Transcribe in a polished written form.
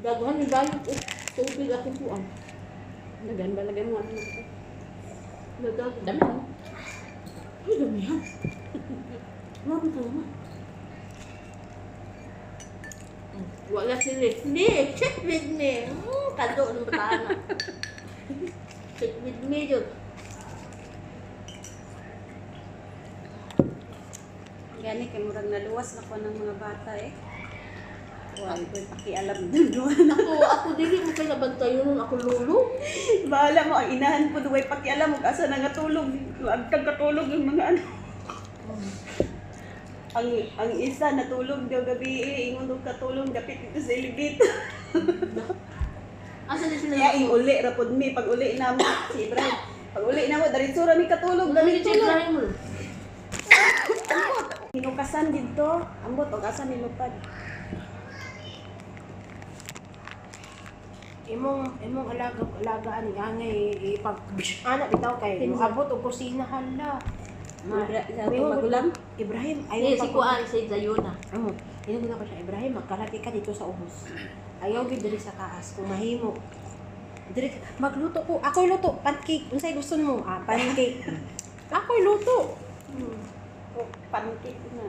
Daguhan ni bayot eh. Tubig ako po ang. Lagyan mo ano. Dadag. Dami mo. Ay, dami yan. Marami ka naman. Wala sila. Hindi, check with me. Kado ng batana. Check with me yun. Gani kay murag naluwas na ko ng mga bata eh. Wala ko pakialam din doon. Ako dili mo kayo nabantayo nun. Ako lolo. Bahala mo ang inahan po duway pakialam mo asa na natulog. Agtag katulog yung mga ano. Ang isa natulog daw gabi ingon daw katulog dapit dito sa elevator. Asa din sila? Kaya ing uli rapod mi pag uli na mo si Ibrahim. Pag uli na mo dari sura mi katulog Dami dami check tulog. lang mo. Hinukasan dito, ambot og asa nilupad. Imong alagaan angay ipag anak bitaw kay abot og kusina hala. Magulang. Ibrahim Ay, ayaw si Kuan, si Zayona. Ingon ko siya, Ibrahim, magkalaki ka dito sa ubos. Ayaw gid diri sa taas kung mahimo. Diri magluto ko. Ako'y luto, pancake. Unsay gusto mo? Pancake. Ako'y luto. Pancake na.